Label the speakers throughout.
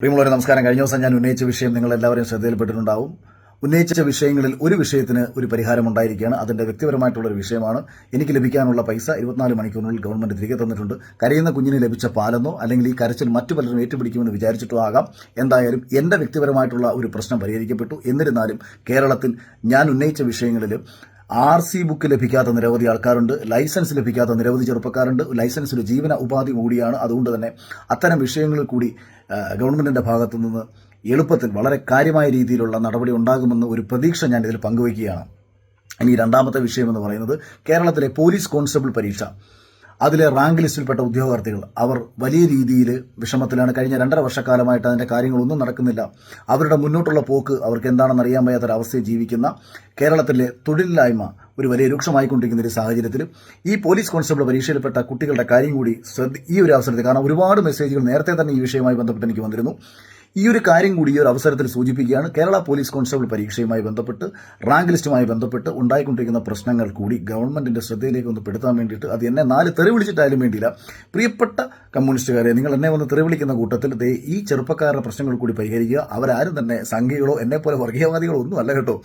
Speaker 1: പ്രിയമുള്ളവരെ നമസ്കാരം. കഴിഞ്ഞ ദിവസം ഞാൻ ഉന്നയിച്ച വിഷയം നിങ്ങൾ എല്ലാവരും ശ്രദ്ധയിൽപ്പെട്ടിട്ടുണ്ടാവും. ഉന്നയിച്ച വിഷയങ്ങളിൽ ഒരു വിഷയത്തിന് ഒരു പരിഹാരം ഉണ്ടായിരിക്കുകയാണ്. അതിന്റെ വ്യക്തിപരമായിട്ടുള്ള ഒരു വിഷയമാണ്. എനിക്ക് ലഭിക്കാനുള്ള പൈസ 24 മണിക്കൂറിനുള്ളിൽ ഗവൺമെന്റ് തിരികെ തന്നിട്ടുണ്ട്. കരയുന്ന കുഞ്ഞിന് ലഭിച്ച പാലെന്നോ അല്ലെങ്കിൽ ഈ കരച്ചിൽ മറ്റു പലരും ഏറ്റുപിടിക്കുമെന്ന് വിചാരിച്ചിട്ടോ ആകാം. എന്തായാലും എന്റെ വ്യക്തിപരമായിട്ടുള്ള ഒരു പ്രശ്നം പരിഹരിക്കപ്പെട്ടു. എന്നിരുന്നാലും കേരളത്തിൽ ഞാൻ ഉന്നയിച്ച വിഷയങ്ങളിൽ RC ബുക്ക് ലഭിക്കാത്ത നിരവധി ആൾക്കാരുണ്ട്. ലൈസൻസ് ലഭിക്കാത്ത നിരവധി ചെറുപ്പക്കാരുണ്ട്. ലൈസൻസ് ഒരു ജീവന ഉപാധി കൂടിയാണ്. അതുകൊണ്ട് തന്നെ അത്തരം വിഷയങ്ങളിൽ കൂടി ഗവൺമെന്റിന്റെ ഭാഗത്തു നിന്ന് എളുപ്പത്തിൽ വളരെ കാര്യമായ രീതിയിലുള്ള നടപടി ഉണ്ടാകുമെന്ന് ഒരു പ്രതീക്ഷ ഞാൻ ഇതിൽ പങ്കുവയ്ക്കുകയാണ്. ഇനി രണ്ടാമത്തെ വിഷയം എന്ന് പറയുന്നത് കേരളത്തിലെ പോലീസ് കോൺസ്റ്റബിൾ പരീക്ഷ. അതിലെ റാങ്ക് ലിസ്റ്റിൽപ്പെട്ട ഉദ്യോഗാർത്ഥികൾ അവർ വലിയ രീതിയിൽ വിഷമത്തിലാണ്. കഴിഞ്ഞ 2.5 വർഷക്കാലമായിട്ട് അതിന്റെ കാര്യങ്ങളൊന്നും നടക്കുന്നില്ല. അവരുടെ മുന്നോട്ടുള്ള പോക്ക് അവർക്ക് എന്താണെന്ന് അറിയാൻ വയ്യാത്തൊരവസ്ഥയിൽ ജീവിക്കുന്ന കേരളത്തിലെ തൊഴിലില്ലായ്മ ഒരു വലിയ രൂക്ഷമായിക്കൊണ്ടിരിക്കുന്ന ഒരു സാഹചര്യത്തിൽ ഈ പോലീസ് കോൺസ്റ്റബിൾ പരീക്ഷയിൽപ്പെട്ട കുട്ടികളുടെ കാര്യം കൂടി ഈ ഒരു അവസരത്തിൽ, കാരണം ഒരുപാട് മെസ്സേജുകൾ നേരത്തെ തന്നെ ഈ വിഷയവുമായി ബന്ധപ്പെട്ട് എനിക്ക് വന്നിരുന്നു, ഈ ഒരു കാര്യം കൂടി ഈ ഒരു അവസരത്തിൽ സൂചിപ്പിക്കുകയാണ്. കേരള പോലീസ് കോൺസ്റ്റബിൾ പരീക്ഷയുമായി ബന്ധപ്പെട്ട് റാങ്ക് ലിസ്റ്റുമായി ബന്ധപ്പെട്ട് ഉണ്ടായിക്കൊണ്ടിരിക്കുന്ന പ്രശ്നങ്ങൾ കൂടി ഗവൺമെന്റിന്റെ ശ്രദ്ധയിലേക്ക് ഒന്ന് പെടുത്താൻ വേണ്ടിയിട്ട്, അത് എന്നെ 4 തെറി വിളിച്ചിട്ടായാലും വേണ്ടിയില്ല, പ്രിയപ്പെട്ട കമ്മ്യൂണിസ്റ്റുകാരെ, നിങ്ങൾ എന്നെ വന്ന് തെറി വിളിക്കുന്ന കൂട്ടത്തിൽ ഈ ചെറുപ്പക്കാരുടെ പ്രശ്നങ്ങൾ കൂടി പരിഹരിക്കുക. അവരാരും തന്നെ സംഘികളോ എന്നെപ്പോലെ വർഗീയവാദികളോ ഒന്നും അല്ല കേട്ടോ.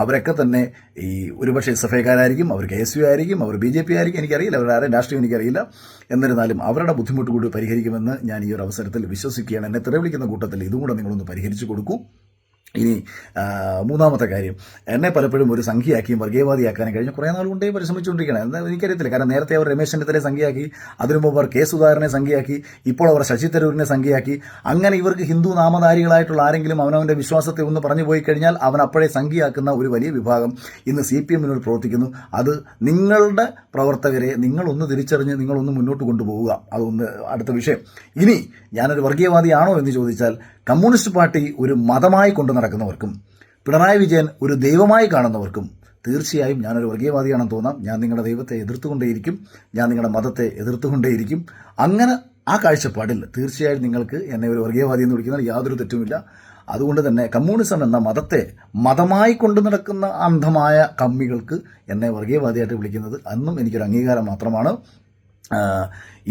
Speaker 1: അവരൊക്കെ തന്നെ ഈ ഒരുപക്ഷെ SFIക്കാരായിരിക്കും, അവർ KSU ആയിരിക്കും, അവർ BJP ആയിരിക്കും, എനിക്കറിയില്ല, അവരുടെ ആരും രാഷ്ട്രീയം എനിക്കറിയില്ല. എന്നിരുന്നാലും അവരുടെ ബുദ്ധിമുട്ട് കൂടി പരിഹരിക്കുമെന്ന് ഞാൻ ഈ ഒരു അവസരത്തിൽ വിശ്വസിക്കുകയാണ്. എന്നെ തെറി വിളിക്കുന്ന കൂട്ടത്തിൽ ഇതും കൂടെ നിങ്ങളൊന്ന് പരിഹരിച്ചു കൊടുക്കൂ. ഇനി മൂന്നാമത്തെ കാര്യം, എന്നെ പലപ്പോഴും ഒരു സംഖ്യയാക്കിയും വർഗീയവാദിയാക്കാനും കഴിഞ്ഞ കുറേ നാൾ കൊണ്ടേ പരിശ്രമിച്ചുകൊണ്ടിരിക്കുകയാണ്. എന്താ എനിക്കറിയത്തില്ല. കാരണം നേരത്തെ അവർ രമേശ് ചെന്നിത്തലയെ സംഖ്യയാക്കി, അതിനു മുമ്പ് അവർ സുധാകരനെ സംഖ്യയാക്കി, ഇപ്പോൾ അവർ ശശി തരൂരിനെ സംഖ്യയാക്കി. അങ്ങനെ ഇവർക്ക് ഹിന്ദു നാമധാരികളായിട്ടുള്ള ആരെങ്കിലും അവനവന്റെ വിശ്വാസത്തെ ഒന്ന് പറഞ്ഞു പോയി കഴിഞ്ഞാൽ അവൻ അപ്പോഴേ സംഖ്യയാക്കുന്ന ഒരു വലിയ വിഭാഗം ഇന്ന് CPM-ൽ പ്രവർത്തിക്കുന്നു. അത് നിങ്ങളുടെ പ്രവർത്തകരെ നിങ്ങളൊന്ന് തിരിച്ചറിഞ്ഞ് നിങ്ങളൊന്ന് മുന്നോട്ട് കൊണ്ടുപോവുക. അതൊന്ന് അടുത്ത വിഷയം. ഇനി ഞാനൊരു വർഗീയവാദിയാണോ എന്ന് ചോദിച്ചാൽ, കമ്മ്യൂണിസ്റ്റ് പാർട്ടി ഒരു മതമായി കൊണ്ടു നടക്കുന്നവർക്കും പിണറായി വിജയൻ ഒരു ദൈവമായി കാണുന്നവർക്കും തീർച്ചയായും ഞാനൊരു വർഗീയവാദിയാണെന്ന് തോന്നാം. ഞാൻ നിങ്ങളുടെ ദൈവത്തെ എതിർത്തുകൊണ്ടേയിരിക്കും, ഞാൻ നിങ്ങളുടെ മതത്തെ എതിർത്തുകൊണ്ടേയിരിക്കും. അങ്ങനെ ആ കാഴ്ചപ്പാടിൽ തീർച്ചയായും നിങ്ങൾക്ക് എന്നെ ഒരു വർഗീയവാദി എന്ന് വിളിക്കുന്നതിൽ യാതൊരു തെറ്റുമില്ല. അതുകൊണ്ട് തന്നെ കമ്മ്യൂണിസം എന്ന മതത്തെ മതമായി കൊണ്ടു നടക്കുന്ന അന്ധമായ കമ്മികൾക്ക് എന്നെ വർഗീയവാദിയായിട്ട് വിളിക്കുന്നത് അന്നും എനിക്കൊരു അംഗീകാരം മാത്രമാണ്.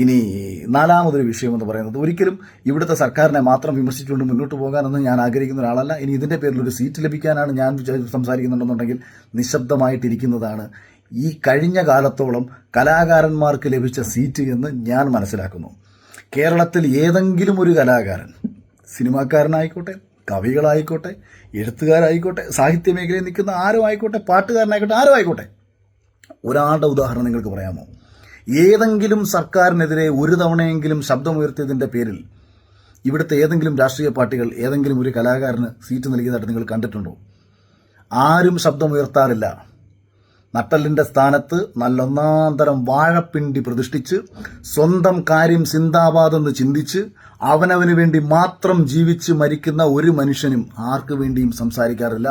Speaker 1: ഇനി നാലാമതൊരു വിഷയം എന്ന് പറയുന്നത്, ഒരിക്കലും ഇവിടുത്തെ സർക്കാരിനെ മാത്രം വിമർശിച്ചുകൊണ്ട് മുന്നോട്ട് പോകാനൊന്നും ഞാൻ ആഗ്രഹിക്കുന്ന ഒരാളല്ല. ഇനി ഇതിന്റെ പേരിൽ ഒരു സീറ്റ് ലഭിക്കാനാണ് ഞാൻ സംസാരിക്കുന്നുണ്ടെന്നുണ്ടെങ്കിൽ നിശബ്ദമായിട്ടിരിക്കുന്നതാണ് ഈ കഴിഞ്ഞ കാലത്തോളം കലാകാരന്മാർക്ക് ലഭിച്ച സീറ്റ് എന്ന് ഞാൻ മനസ്സിലാക്കുന്നു. കേരളത്തിൽ ഏതെങ്കിലും ഒരു കലാകാരൻ, സിനിമാക്കാരനായിക്കോട്ടെ, കവികളായിക്കോട്ടെ, എഴുത്തുകാരായിക്കോട്ടെ, സാഹിത്യ മേഖലയിൽ നിൽക്കുന്ന ആരും ആയിക്കോട്ടെ, പാട്ടുകാരനായിക്കോട്ടെ, ആരും ആയിക്കോട്ടെ, ഒരാളുടെ ഉദാഹരണം നിങ്ങൾക്ക് പറയാമോ? ഏതെങ്കിലും സർക്കാരിനെതിരെ ഒരു തവണയെങ്കിലും ശബ്ദമുയർത്തിയതിന്റെ പേരിൽ ഇവിടുത്തെ ഏതെങ്കിലും രാഷ്ട്രീയ പാർട്ടികൾ ഏതെങ്കിലും ഒരു കലാകാരന് സീറ്റ് നൽകിയതായിട്ട് നിങ്ങൾ കണ്ടിട്ടുണ്ടോ? ആരും ശബ്ദമുയർത്താറില്ല. നട്ടലിന്റെ സ്ഥാനത്ത് നല്ലൊന്നാന്തരം വാഴപ്പിണ്ടി പ്രതിഷ്ഠിച്ച് സ്വന്തം കാര്യം സിന്ദാബാദെന്ന് ചിന്തിച്ച് അവനവന് വേണ്ടി മാത്രം ജീവിച്ച് മരിക്കുന്ന ഒരു മനുഷ്യനും ആർക്കു വേണ്ടിയും സംസാരിക്കാറില്ല.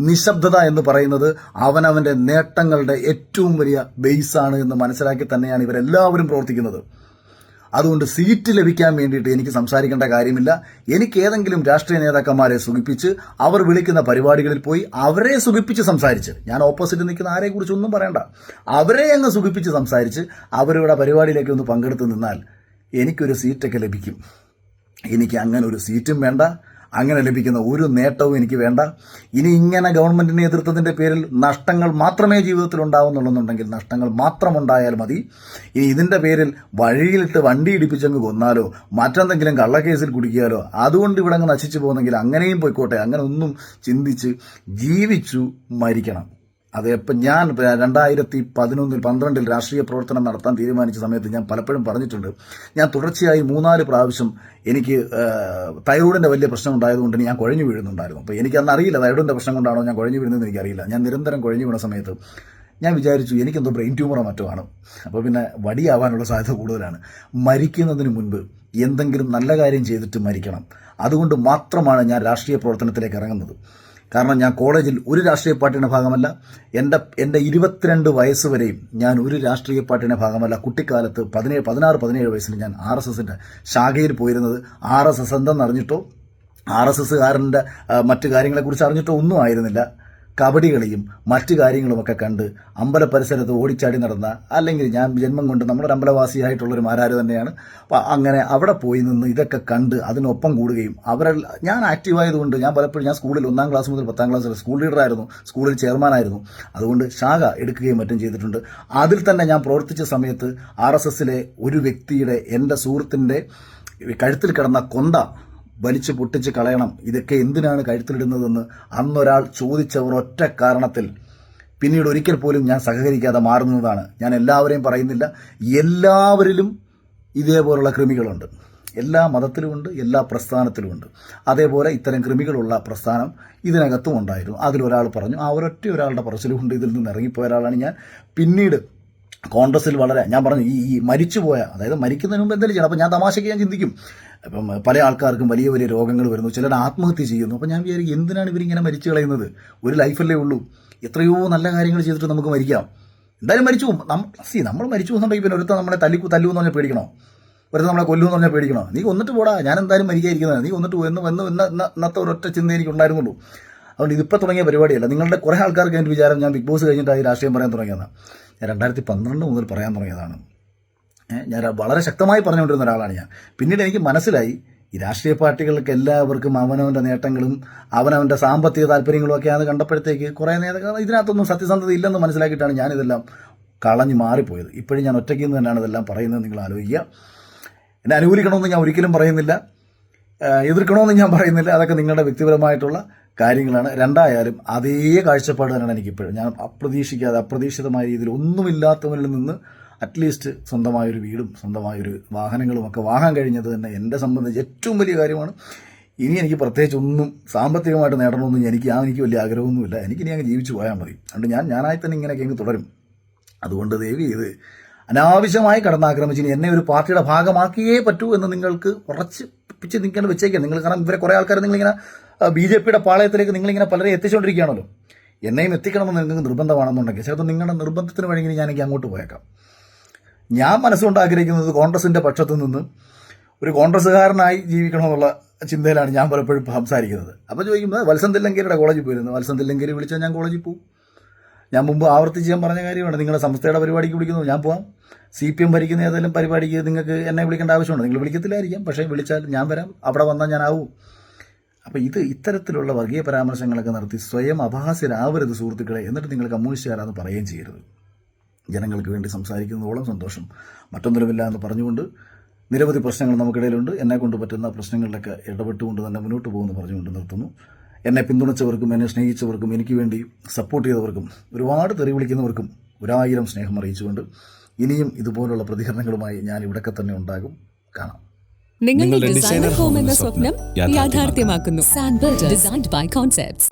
Speaker 1: നിശബ്ദത എന്ന് പറയുന്നത് അവനവന്റെ നേട്ടങ്ങളുടെ ഏറ്റവും വലിയ ബേസാണ് എന്ന് മനസ്സിലാക്കി തന്നെയാണ് ഇവരെല്ലാവരും പ്രവർത്തിക്കുന്നത്. അതുകൊണ്ട് സീറ്റ് ലഭിക്കാൻ വേണ്ടിയിട്ട് എനിക്ക് സംസാരിക്കേണ്ട കാര്യമില്ല. എനിക്ക് ഏതെങ്കിലും രാഷ്ട്രീയ നേതാക്കന്മാരെ സുഖിപ്പിച്ച് അവർ വിളിക്കുന്ന പരിപാടികളിൽ പോയി അവരെ സുഖിപ്പിച്ച് സംസാരിച്ച്, ഞാൻ ഓപ്പോസിറ്റ് നിൽക്കുന്ന ആരെക്കുറിച്ചൊന്നും പറയണ്ട, അവരെ അങ്ങ് സുഖിപ്പിച്ച് സംസാരിച്ച് അവരുടെ പരിപാടിയിലേക്ക് ഒന്ന് പങ്കെടുത്ത് നിന്നാൽ എനിക്കൊരു സീറ്റൊക്കെ ലഭിക്കും. എനിക്ക് അങ്ങനെ ഒരു സീറ്റും വേണ്ട, അങ്ങനെ ലഭിക്കുന്ന ഒരു നേട്ടവും എനിക്ക് വേണ്ട. ഇനി ഇങ്ങനെ ഗവൺമെന്റിനെ എതിർത്തതിന്റെ പേരിൽ നഷ്ടങ്ങൾ മാത്രമേ ജീവിതത്തിൽ ഉണ്ടാവുന്നുണ്ടെന്നുണ്ടെങ്കിൽ നഷ്ടങ്ങൾ മാത്രം ഉണ്ടായാൽ മതി. ഇനി ഇതിന്റെ പേരിൽ വഴിയിലിട്ട് വണ്ടി ഇടിപ്പിച്ചങ്ങ് കൊന്നാലോ മറ്റെന്തെങ്കിലും കള്ളക്കേസിൽ കുടിക്കിയാലോ അതുകൊണ്ട് ഇവിടെ അങ്ങ് നശിച്ചു പോകുന്നെങ്കിൽ അങ്ങനെയും പോയിക്കോട്ടെ. അങ്ങനെ ഒന്നും ചിന്തിച്ച് ജീവിച്ചു മരിക്കണം. അതേപ്പം ഞാൻ 2011-12 രാഷ്ട്രീയ പ്രവർത്തനം നടത്താൻ തീരുമാനിച്ച സമയത്ത് ഞാൻ പലപ്പോഴും പറഞ്ഞിട്ടുണ്ട്, ഞാൻ തുടർച്ചയായി 3-4 പ്രാവശ്യം എനിക്ക് തൈറോയിഡിന്റെ വലിയ പ്രശ്നം ഉണ്ടായതുകൊണ്ട് ഞാൻ കുഴഞ്ഞു വീഴുന്നുണ്ടായിരുന്നു. അപ്പോൾ എനിക്കന്ന് അറിയില്ല തൈറോയിഡിന്റെ പ്രശ്നം കൊണ്ടാണോ ഞാൻ കുഴഞ്ഞു വീഴുന്നതെന്ന് എനിക്കറിയില്ല. ഞാൻ നിരന്തരം കുഴഞ്ഞു വീണ സമയത്ത് ഞാൻ വിചാരിച്ചു എനിക്കെന്തോ ബ്രെയിൻ ട്യൂമറോ മറ്റോ ആണ്. അപ്പോൾ പിന്നെ വടിയാവാനുള്ള സാധ്യത കൂടുതലാണ്. മരിക്കുന്നതിന് മുൻപ് എന്തെങ്കിലും നല്ല കാര്യം ചെയ്തിട്ട് മരിക്കണം. അതുകൊണ്ട് മാത്രമാണ് ഞാൻ രാഷ്ട്രീയ പ്രവർത്തനത്തിലേക്ക് ഇറങ്ങുന്നത്. കാരണം ഞാൻ കോളേജിൽ ഒരു രാഷ്ട്രീയ പാർട്ടിയുടെ ഭാഗമല്ല. എൻ്റെ 22 വയസ്സ് വരെയും ഞാൻ ഒരു രാഷ്ട്രീയ പാർട്ടിയുടെ ഭാഗമല്ല. കുട്ടിക്കാലത്ത് 16-17 വയസ്സിൽ ഞാൻ RSSന്റെ ശാഖയിൽ പോയിരുന്നത് RSS എന്തെന്ന് അറിഞ്ഞിട്ടോ RSSകാരൻ്റെ മറ്റു കാര്യങ്ങളെക്കുറിച്ച് അറിഞ്ഞിട്ടോ ഒന്നും ആയിരുന്നില്ല. കബഡി കളിയും മറ്റു കാര്യങ്ങളുമൊക്കെ കണ്ട് അമ്പല പരിസരത്ത് ഓടിച്ചാടി നടന്ന, അല്ലെങ്കിൽ ഞാൻ ജന്മം കൊണ്ട് നമ്മളൊരു അമ്പലവാസിയായിട്ടുള്ളൊരു മാരാര് തന്നെയാണ്. അപ്പം അങ്ങനെ അവിടെ പോയി നിന്ന് ഇതൊക്കെ കണ്ട് അതിനൊപ്പം കൂടുകയും ഞാൻ ആക്റ്റീവായതുകൊണ്ട് ഞാൻ പലപ്പോഴും ഞാൻ സ്കൂളിൽ 1ാം ക്ലാസ് മുതൽ 10ാം ക്ലാസ് വരെ സ്കൂൾ ലീഡറായിരുന്നു, സ്കൂളിൽ ചെയർമാനായിരുന്നു. അതുകൊണ്ട് ശാഖ എടുക്കുകയും മറ്റും ചെയ്തിട്ടുണ്ട്. അതിൽ തന്നെ ഞാൻ പ്രവർത്തിച്ച സമയത്ത് RSSലെ ഒരു വ്യക്തിയുടെ, എൻ്റെ സുഹൃത്തിൻ്റെ കഴുത്തിൽ കിടന്ന കൊന്ത വലിച്ചു പൊട്ടിച്ച് കളയണം, ഇതൊക്കെ എന്തിനാണ് കഴുത്തിലിടുന്നതെന്ന് അന്നൊരാൾ ചോദിച്ച ഒരൊറ്റ കാരണത്തിൽ പിന്നീട് ഒരിക്കൽ പോലും ഞാൻ സഹകരിക്കാതെ മാറുന്നതാണ്. ഞാൻ എല്ലാവരെയും പറയുന്നില്ല, എല്ലാവരിലും ഇതേപോലുള്ള കൃമികളുണ്ട്. എല്ലാ മതത്തിലുമുണ്ട്, എല്ലാ പ്രസ്ഥാനത്തിലുമുണ്ട്. അതേപോലെ ഇത്തരം കൃമികളുള്ള പ്രസ്ഥാനം ഇതിനകത്തും ഉണ്ടായിരുന്നു. അതിലൊരാൾ പറഞ്ഞു, ആ ഒരാളുടെ പറച്ചിലുകൊണ്ട് ഇതിൽ നിന്ന് ഇറങ്ങിപ്പോയ ഒരാളാണ് ഞാൻ. പിന്നീട് കോൺഗ്രസിൽ ഞാൻ പറഞ്ഞു ഈ മരിച്ചുപോയ, അതായത് മരിക്കുന്നതിന് മുമ്പ് എന്തെങ്കിലും ചെയ്യണം. അപ്പോൾ ഞാൻ തമാശയ്ക്ക് ഞാൻ ചിന്തിക്കും, അപ്പം പല ആൾക്കാർക്കും വലിയ വലിയ രോഗങ്ങൾ വരുന്നു, ചിലർ ആത്മഹത്യ ചെയ്യുന്നു. അപ്പോൾ ഞാൻ വിചാരിക്കും, എന്തിനാണ് ഇവരിങ്ങനെ മരിച്ചു കളയുന്നത്? ഒരു ലൈഫല്ലേ ഉള്ളൂ, എത്രയോ നല്ല കാര്യങ്ങൾ ചെയ്തിട്ട് നമുക്ക് മരിക്കാം. എന്തായാലും മരിച്ചു പോകും. നമ്മൾ മരിച്ചു പോകുന്നുണ്ടെങ്കിൽ പിന്നെ ഒരുത്തം നമ്മളെ തല്ലുമെന്ന് പറഞ്ഞാൽ പേടിക്കണോ? ഒരുത്തം നമ്മളെ കൊല്ലുമെന്ന് പറഞ്ഞാൽ പേടിക്കണോ? നീ കൊന്നിട്ട് പോടാ, ഞാൻ എന്തായാലും മരിക്കാതിരിക്കുന്നത്, നീ കൊന്നിട്ട് ഇന്നത്തെ ഒരൊറ്റ ചിന്ത എനിക്ക് ഉണ്ടായിരുന്നുള്ളൂ. അതുകൊണ്ട് ഇതിപ്പോൾ തുടങ്ങിയ പരിപാടിയല്ല. നിങ്ങളുടെ കുറേ ആൾക്കാർക്ക് എൻ്റെ വിചാരം ഞാൻ ബിഗ് ബോസ് കഴിഞ്ഞിട്ടായി രാഷ്ട്രീയം പറയാൻ തുടങ്ങിയതാണ്. ഞാൻ 2012 മുതൽ പറയാൻ തുടങ്ങിയതാണ്. ഞാൻ വളരെ ശക്തമായി പറഞ്ഞുകൊണ്ടിരുന്ന ഒരാളാണ് ഞാൻ. പിന്നീട് എനിക്ക് മനസ്സിലായി, ഈ രാഷ്ട്രീയ പാർട്ടികൾക്ക് എല്ലാവർക്കും അവനവൻ്റെ നേട്ടങ്ങളും അവനവൻ്റെ സാമ്പത്തിക താല്പര്യങ്ങളും ഒക്കെയാണ് കണ്ടപ്പോഴത്തേക്ക് കുറേ നേരം ഇതിനകത്തൊന്നും സത്യസന്ധത ഇല്ലെന്ന് മനസ്സിലാക്കിയിട്ടാണ് ഞാനിതെല്ലാം കളഞ്ഞ് മാറിപ്പോയത്. ഇപ്പോഴും ഞാൻ ഒറ്റയ്ക്ക് നിന്ന് തന്നെയാണ് ഇതെല്ലാം പറയുന്നത്. നിങ്ങൾ ആലോചിക്കുക. എന്നെ അനുകൂലിക്കണമെന്ന് ഞാൻ ഒരിക്കലും പറയുന്നില്ല, എതിർക്കണമെന്ന് ഞാൻ പറയുന്നില്ല. അതൊക്കെ നിങ്ങളുടെ വ്യക്തിപരമായിട്ടുള്ള കാര്യങ്ങളാണ്. രണ്ടായാലും അതേ കാഴ്ചപ്പാട് തന്നെയാണ് എനിക്കിപ്പോഴും. ഞാൻ അപ്രതീക്ഷിതമായ രീതിയിൽ ഒന്നുമില്ലാത്തവരിൽ നിന്ന് അറ്റ്ലീസ്റ്റ് സ്വന്തമായൊരു വീടും സ്വന്തമായൊരു വാഹനങ്ങളും ഒക്കെ വാങ്ങാൻ കഴിഞ്ഞത് തന്നെ എന്നെ സംബന്ധിച്ച് ഏറ്റവും വലിയ കാര്യമാണ്. ഇനി എനിക്ക് പ്രത്യേകിച്ച് ഒന്നും സാമ്പത്തികമായിട്ട് നേടണമെന്നും എനിക്ക് വലിയ ആഗ്രഹമൊന്നുമില്ല. എനിക്കിനി അങ്ങ് ജീവിച്ചു പോയാൽ മതി. അതുകൊണ്ട് ഞാനായി തന്നെ ഇങ്ങനെയൊക്കെ അങ്ങ് തുടരും. അതുകൊണ്ട് ദയവ് ചെയ്ത് അനാവശ്യമായി കടന്നാക്രമിച്ച് ഇനി എന്നെ ഒരു പാർട്ടിയുടെ ഭാഗമാക്കിയേ പറ്റൂ എന്ന് നിങ്ങൾക്ക് ഉറച്ച് പിച്ച് നിൽക്കാൻ വെച്ചേക്കാം. നിങ്ങൾ കാരണം ഇവരെ കുറേ ആൾക്കാർ നിങ്ങളിങ്ങനെ BJPയുടെ പാളയത്തിലേക്ക് നിങ്ങളിങ്ങനെ പലരെ എത്തിച്ചുകൊണ്ടിരിക്കുകയാണല്ലോ. എന്നെയും എത്തിക്കണമെന്ന് നിങ്ങൾക്ക് നിർബന്ധമാണെന്നുണ്ടെങ്കിൽ ചിലപ്പോൾ നിങ്ങളുടെ നിർബന്ധത്തിന് വഴങ്ങി ഞാൻ അങ്ങോട്ട് പോയേക്കാം. ഞാൻ മനസ്സുകൊണ്ട് ആഗ്രഹിക്കുന്നത് കോൺഗ്രസിൻ്റെ പക്ഷത്തു നിന്ന് ഒരു കോൺഗ്രസ്സുകാരനായി ജീവിക്കണമെന്നുള്ള ചിന്തയിലാണ് ഞാൻ പലപ്പോഴും സംസാരിക്കുന്നത്. അപ്പോൾ ചോദിക്കുമ്പോൾ വത്സൻ തില്ലങ്കേരിയുടെ കോളേജിൽ പോയിരുന്നു. വത്സൻ തില്ലങ്കേരി വിളിച്ചാൽ ഞാൻ കോളേജിൽ പോകും. ഞാൻ മുമ്പ് ആവർത്തിച്ച് ഞാൻ പറഞ്ഞ കാര്യമാണ്, നിങ്ങളുടെ സംസ്ഥയുടെ പരിപാടിക്ക് വിളിക്കുന്നു, ഞാൻ പോകാം. CPM ഭരിക്കുന്ന ഏതെങ്കിലും പരിപാടിക്ക് നിങ്ങൾക്ക് എന്നെ വിളിക്കേണ്ട ആവശ്യമുണ്ട്. നിങ്ങൾ വിളിക്കത്തില്ലായിരിക്കാം, പക്ഷേ വിളിച്ചാൽ ഞാൻ വരാം. അവിടെ വന്നാൽ ഞാൻ ആവും. അപ്പോൾ ഇത്തരത്തിലുള്ള വർഗീയ പരാമർശങ്ങളൊക്കെ നടത്തി സ്വയം അപഹാസ്യരാവരുത് സുഹൃത്തുക്കളെ. എന്നിട്ട് നിങ്ങൾ കമ്മ്യൂണിസ്റ്റുകാരാന്ന് പറയുകയും ചെയ്യരുത്. ജനങ്ങൾക്ക് വേണ്ടി സംസാരിക്കുന്നതോളം സന്തോഷം മറ്റൊന്നുമില്ല എന്ന് പറഞ്ഞുകൊണ്ട് നിരവധി പ്രശ്നങ്ങൾ നമുക്കിടയിലുണ്ട്. എന്നെക്കൊണ്ട് പറ്റുന്ന പ്രശ്നങ്ങളിലൊക്കെ ഇടപെട്ടുകൊണ്ട് തന്നെ മുന്നോട്ട് പോകുമെന്ന് പറഞ്ഞുകൊണ്ട് നിർത്തുന്നു. എന്നെ പിന്തുണച്ചവർക്കും എന്നെ സ്നേഹിച്ചവർക്കും എനിക്ക് വേണ്ടി സപ്പോർട്ട് ചെയ്തവർക്കും ഒരുപാട് തെറി വിളിക്കുന്നവർക്കും 1000 സ്നേഹം അറിയിച്ചുകൊണ്ട് ഇനിയും ഇതുപോലുള്ള പ്രതികരണങ്ങളുമായി ഞാൻ ഇവിടൊക്കെ തന്നെ ഉണ്ടാകും. കാണാം.
Speaker 2: നിങ്ങളുടെ ഡിസൈനർ ഹോം എന്ന സ്വപ്നം യാഥാർത്ഥ്യമാക്കുന്നു. സാൻബിൾഡ് ഡിസൈൻഡ് ബൈ കോൺസെപ്റ്റ്സ്.